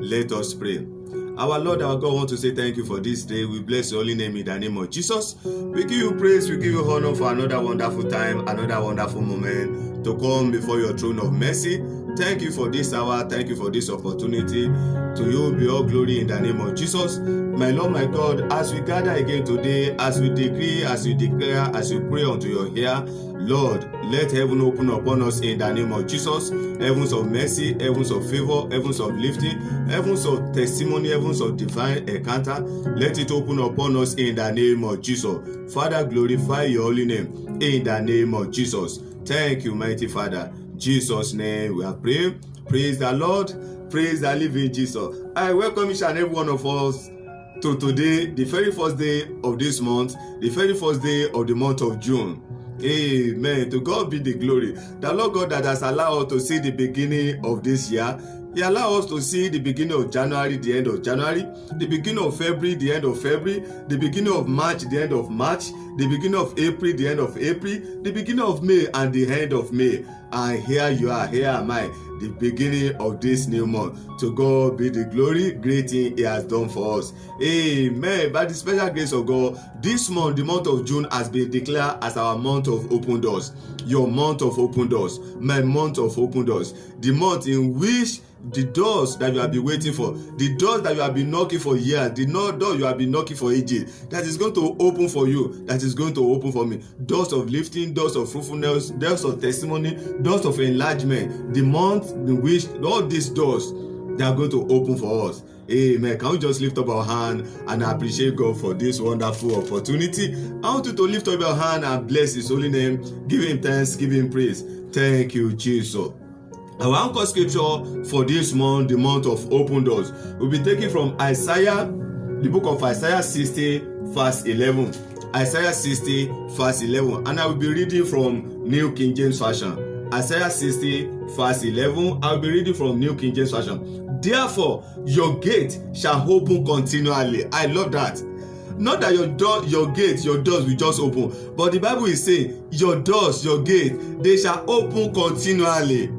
Let us pray. Our Lord, our God, want to say thank you for this day. We bless your holy name in the name of Jesus. We give you praise, we give you honor for another wonderful time, another wonderful moment to come before your throne of mercy. Thank you for this hour. Thank you for this opportunity. To you be all glory in the name of Jesus. My Lord, my God, as we gather again today, as we decree, as we declare, as we pray unto your ear, Lord, let heaven open upon us in the name of Jesus. Heavens of mercy, heavens of favor, heavens of lifting, heavens of testimony, heavens of divine encounter. Let it open upon us in the name of Jesus. Father, glorify your holy name in the name of Jesus. Thank you, mighty Father. Jesus' name we have prayed. Praise the Lord. Praise the living Jesus. I welcome each and every one of us to today, the very first day of this month, the very first day of the month of June. Amen. To God be the glory. The Lord God that has allowed us to see the beginning of this year. He allowed us to see the beginning of January, the end of January, the beginning of February, the end of February, the beginning of March, the end of March, the beginning of April, the end of April, the beginning of May, and the end of May. And here you are, here am I, the beginning of this new month. To God be the glory, great thing He has done for us. Amen. By the special grace of God, this month, the month of June, has been declared as our month of open doors. Your month of open doors, my month of open doors, the month in which the doors that you have been waiting for, the doors that you have been knocking for years, the door you have been knocking for ages, that is going to open for you, that is going to open for me. Doors of lifting, doors of fruitfulness, doors of testimony, doors of enlargement. The month in which all these doors, they are going to open for us. Amen. Can we just lift up our hand and appreciate God for this wonderful opportunity? I want you to lift up your hand and bless His holy name. Give Him thanks, give Him praise. Thank you, Jesus. Our anchor scripture for this month, the month of open doors, will be taken from Isaiah, the book of Isaiah 60, verse 11. Isaiah 60, verse 11. And I will be reading from New King James Version. Isaiah 60, verse 11. I will be reading from New King James Version. Therefore, your gate shall open continually. I love that. Not that your gate, your doors will just open, but the Bible is saying, your doors, your gate, they shall open continually.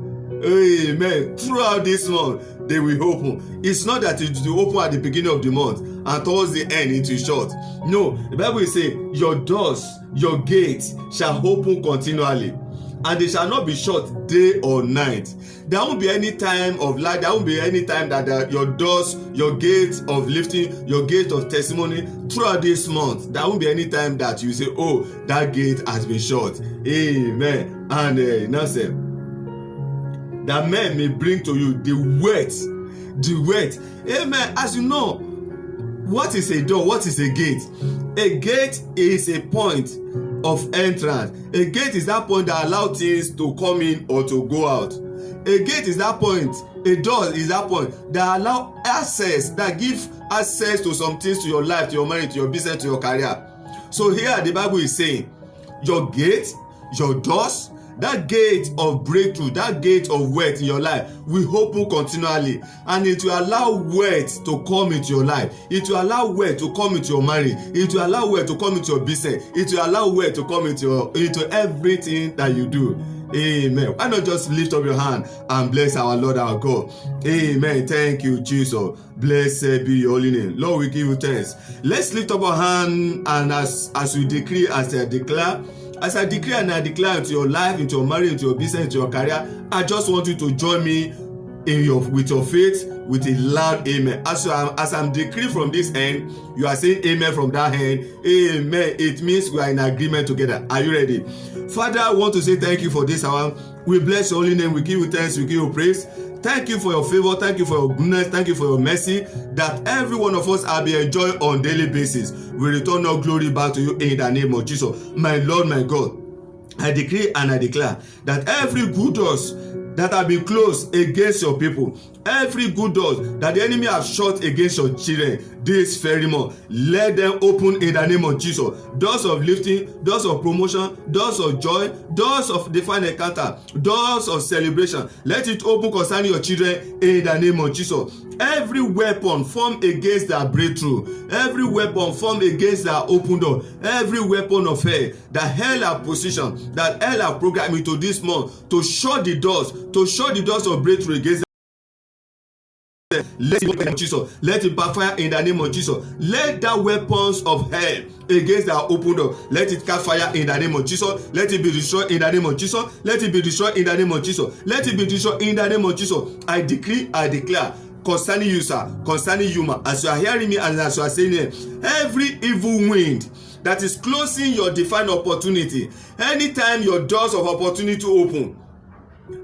Amen. Throughout this month, they will open. It's not that it will open at the beginning of the month and towards the end it will shut. No, the Bible is saying, your doors, your gates shall open continually, and they shall not be shut day or night. There won't be any time of light. There won't be any time that your doors, your gates of lifting, your gate of testimony throughout this month, there won't be any time that you say, oh, that gate has been shut. Amen. And now say, that men may bring to you the word. Amen. As you know, what is a door? What is a gate? A gate is a point of entrance. A gate is that point that allows things to come in or to go out. A gate is that point. A door is that point that allows access, that gives access to some things, to your life, to your marriage, to your business, to your career. So here the Bible is saying, your gate, your doors, that gate of breakthrough, that gate of wealth in your life will open continually, and it will allow wealth to come into your life. It will allow wealth to come into your marriage. It will allow wealth to come into your business. It will allow wealth to come into everything that you do. Amen. Why not just lift up your hand and bless our Lord our God? Amen. Thank you, Jesus. Blessed be your holy name. Lord, we give you thanks. Let's lift up our hand, and as we decree, as I declare, as I decree and I declare into your life, into your marriage, into your business, into your career, I just want you to join me with your faith, with a loud amen. As I'm decreeing from this end, you are saying amen from that end. Amen. It means we are in agreement together. Are you ready? Father, I want to say thank you for this hour. We bless your holy name. We give you thanks. We give you praise. Thank you for your favor. Thank you for your goodness. Thank you for your mercy that every one of us are being enjoying on daily basis. We return all glory back to you in the name of Jesus. My Lord, my God, I decree and I declare that every good doors that have been closed against your people, every good doors that the enemy have shut against your children this very month, let them open in the name of Jesus. Doors of lifting, doors of promotion, doors of joy, doors of divine encounter, doors of celebration, let it open concerning your children in the name of Jesus. Every weapon formed against their breakthrough, every weapon formed against their open door, every weapon of hell that hell have positioned, that hell have programmed into this month to shut the doors of breakthrough against them, Let it in the name of Jesus. Let it backfire in the name of Jesus. Let that weapons of hell against our open door, let it catch fire in the name of Jesus. Let it be destroyed in the name of Jesus. Let it be destroyed in the name of Jesus. Let it be destroyed in the name of Jesus. I decree, I declare concerning you, sir, concerning you, ma, as you are hearing me and as you are saying it, every evil wind that is closing your divine opportunity, anytime your doors of opportunity open,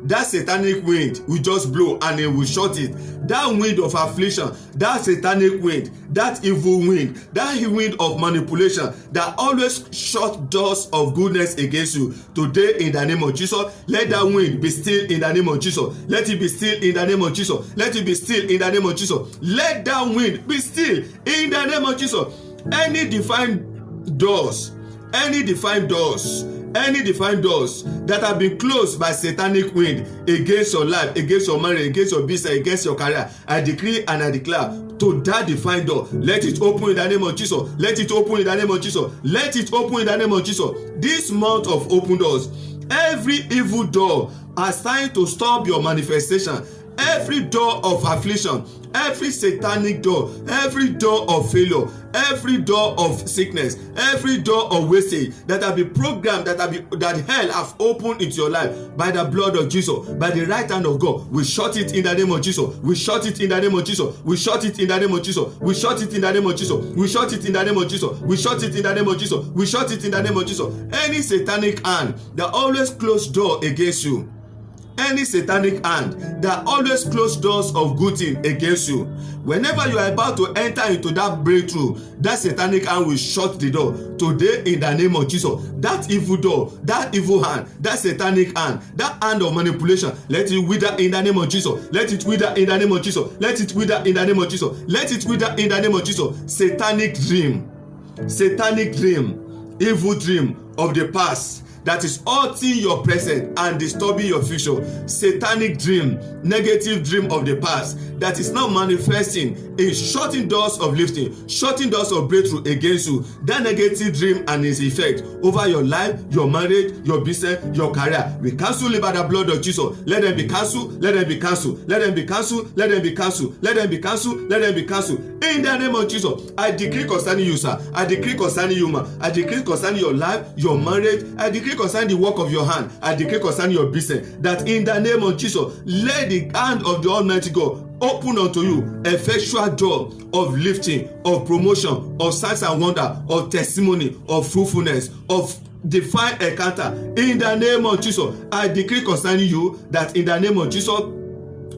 that satanic wind will just blow and it will shut it. That wind of affliction, that satanic wind, that evil wind, that wind of manipulation that always shut doors of goodness against you, today in the name of Jesus, let that wind be still in the name of Jesus. Let it be still in the name of Jesus. Let it be still in the name of Jesus. Let that wind be still in the name of Jesus. Any divine doors, any divine doors that have been closed by satanic wind against your life, against your marriage, against your business, against your career, I decree and I declare to that divine door, let it open in the name of Jesus. Let it open in the name of Jesus. Let it open in the name of Jesus. This month of open doors, every evil door assigned to stop your manifestation, every door of affliction, every satanic door, every door of failure, every door of sickness, every door of wastage that have been programmed, that hell have opened into your life by the blood of Jesus, by the right hand of God, we shut it in the name of Jesus. We shut it in the name of Jesus. We shut it in the name of Jesus. We shut it in the name of Jesus. We shut it in the name of Jesus. We shut it in the name of Jesus. We shut it in the name of Jesus. Any satanic hand that always close door against you, any satanic hand that always close doors of good thing against you, whenever you are about to enter into that breakthrough, that satanic hand will shut the door today in the name of Jesus. That evil door, that evil hand, that satanic hand, that hand of manipulation, let it wither in the name of Jesus. Let it wither in the name of Jesus. Let it wither in the name of Jesus. Let it wither in the name of Jesus. Satanic dream, evil dream of the past that is halting your present and disturbing your future. Satanic dream, negative dream of the past that is now manifesting in shutting doors of lifting, shutting doors of breakthrough against you. That negative dream and its effect over your life, your marriage, your business, your career, we cancel it by the blood of Jesus. Let them be cancelled. Let them be cancelled. Let them be cancelled. Let them be cancelled. Let them be cancelled. Let them be cancelled. In the name of Jesus, I decree concerning you, sir. I decree concerning you, man. I decree concerning your life, your marriage. I decree concerning the work of your hand. I decree concerning your business that in the name of Jesus, let the hand of the Almighty God open unto you effectual door of lifting, of promotion, of signs and wonder, of testimony, of fruitfulness, of divine encounter. In the name of Jesus, I decree concerning you that in the name of Jesus,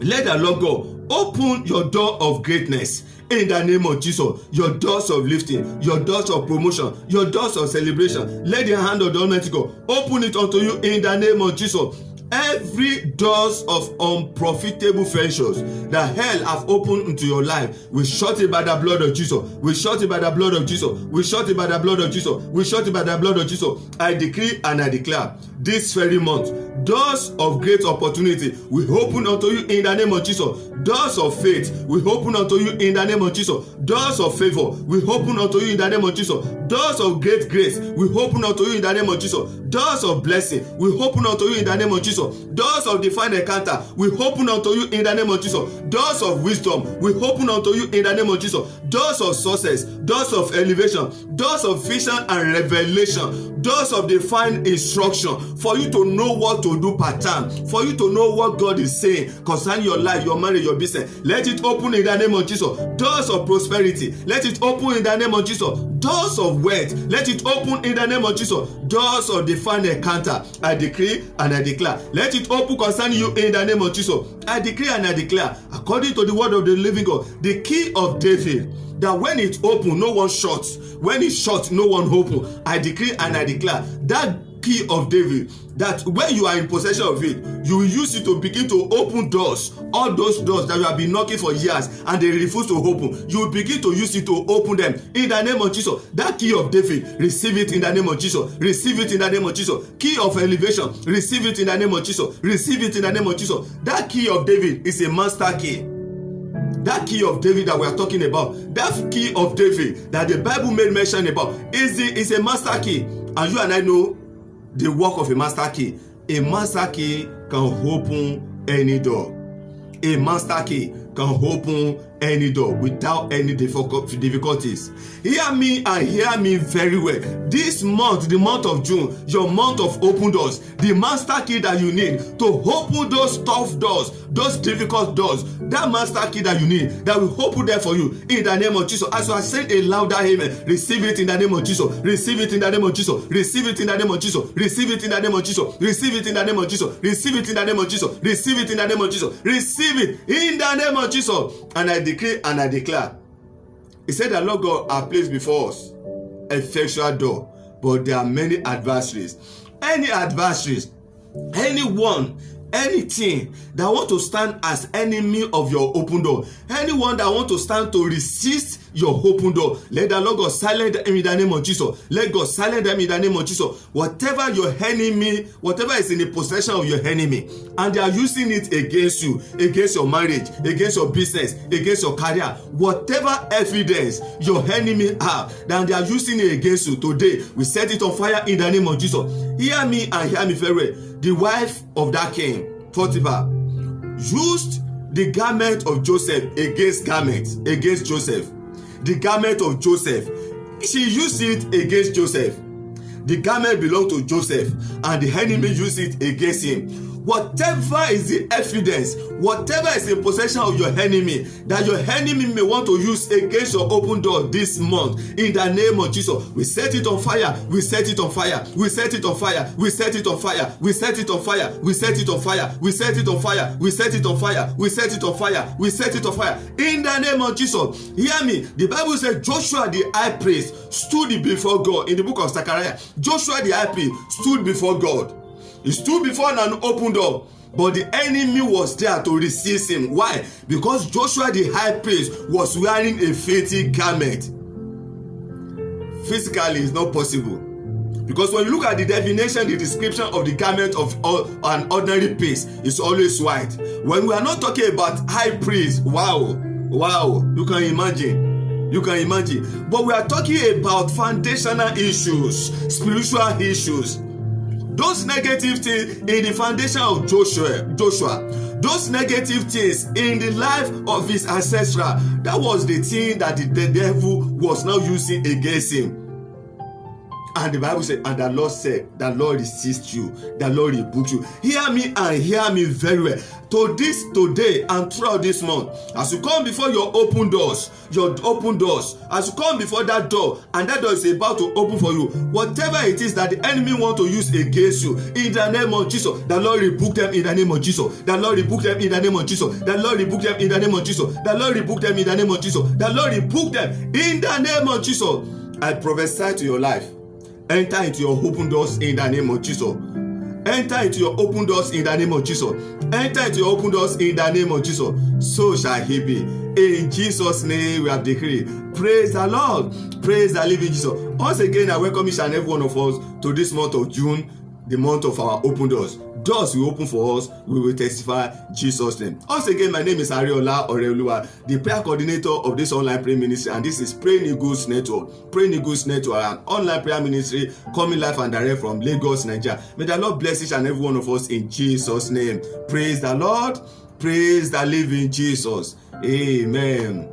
let the Lord God open your door of greatness. In the name of Jesus, your doors of lifting, your doors of promotion, your doors of celebration, let the hand of the Almighty God open it unto you in the name of Jesus. Every doors of unprofitable ventures that hell have opened into your life, we shut it by the blood of Jesus. We shut it by the blood of Jesus. We shut it by the blood of Jesus. We shut it by the blood of Jesus. I decree and I declare this very month, doors of great opportunity we open unto you in the name of Jesus. Doors of faith we open unto you in the name of Jesus. Doors of favor we open unto you in the name of Jesus. Doors of great grace we open unto you in the name of Jesus. Doors of blessing we open unto you in the name of Jesus. Doors of divine encounter we open unto you in the name of Jesus. Doors of wisdom we open unto you in the name of Jesus. Doors of success, doors of elevation, doors of vision and revelation, doors of divine instruction for you to know what to do per time, for you to know what God is saying concerning your life, your marriage, your business. Let it open in the name of Jesus. Doors of prosperity, let it open in the name of Jesus. Doors of wealth, let it open in the name of Jesus. Doors of divine encounter, I decree and I declare, let it open concerning you in the name of Jesus. I decree and I declare, according to the word of the living God, the key of David, that when it open, no one shuts. When it shuts, no one open. I decree and I declare that key of David, that when you are in possession of it, you will use it to begin to open doors. All those doors that you have been knocking for years and they refuse to open, you will begin to use it to open them in the name of Jesus. That key of David, receive it in the name of Jesus. Receive it in the name of Jesus. Key of elevation, receive it in the name of Jesus. Receive it in the name of Jesus. That key of David is a master key. That key of David that we are talking about, that key of David that the Bible made mention about, is a master key. And you and I know the work of a master key. A master key can open any door. A master key can can open any door without any difficulties. Hear me and hear me very well. This month, the month of June, your month of open doors, the master key that you need to open those tough doors, those difficult doors, that master key that you need, that will open there for you in the name of Jesus. As you are saying a louder amen, receive it in the name of Jesus. Receive it in the name of Jesus. Receive it in the name of Jesus. Receive it in the name of Jesus. Receive it in the name of Jesus. Receive it in the name of Jesus. Receive it in the name of Jesus. Receive it in the name of Jesus. And I decree and I declare. He said that Lord God has placed before us a effectual door, but there are many adversaries. Any adversaries, anyone, anything that want to stand as enemy of your open door, anyone that want to stand to resist your open door, let the Lord God silence them in the name of Jesus. Let God silence them in the name of Jesus. Whatever your enemy, whatever is in the possession of your enemy, and they are using it against you, against your marriage, against your business, against your career, whatever evidence your enemy have, then they are using it against you today, we set it on fire in the name of Jesus. Hear me and hear me very well. The wife of that king, Potiphar, used the garment of Joseph against Joseph. The garment of Joseph, she used it against Joseph. The garment belonged to Joseph, and the enemy used it against him. Whatever is the evidence, whatever is in possession of your enemy, that your enemy may want to use against your open door this month, in the name of Jesus, we set it on fire. We set it on fire. We set it on fire. We set it on fire. We set it on fire. We set it on fire. We set it on fire. We set it on fire. We set it on fire. We set it on fire. In the name of Jesus, hear me. The Bible says Joshua the high priest stood before God in the book of Zechariah. Joshua the high priest stood before God. He stood before an open door, but the enemy was there to resist him. Why? Because Joshua the high priest was wearing a filthy garment. Physically, it's not possible. Because when you look at the definition, the description of the garment of an ordinary priest is always white. When we are not talking about high priest, wow, you can imagine. But we are talking about foundational issues, spiritual issues. Those negative things in the foundation of Joshua, those negative things in the life of his ancestral, that was the thing that the devil was now using against him. And the Bible said, and the Lord said, the Lord resists you, the Lord rebukes you. Hear me and hear me very well. Today and throughout this month, as you come before your open doors, as you come before that door, and that door is about to open for you, whatever it is that the enemy want to use against you, in the name of Jesus, the Lord rebuke them in the name of Jesus. The Lord rebuke them in the name of Jesus. The Lord rebuke them in the name of Jesus. The Lord rebuke them in the name of Jesus. The Lord rebuke them in the name of Jesus. I prophesy to your life. Enter into your open doors in the name of Jesus. Enter into your open doors in the name of Jesus. Enter into your open doors in the name of Jesus. So shall he be. In Jesus' name we have decreed. Praise the Lord. Praise the living Jesus. Once again, I welcome each and every one of us to this month of June, the month of our open doors. Doors will open for us. We will testify Jesus' name. Once again, my name is Ariola Oreoluwa, the prayer coordinator of this online prayer ministry, and this is Praying Eagles Network. Praying Eagles Network, an online prayer ministry coming live and direct from Lagos, Nigeria. May the Lord bless each and every one of us in Jesus' name. Praise the Lord. Praise the living Jesus. Amen.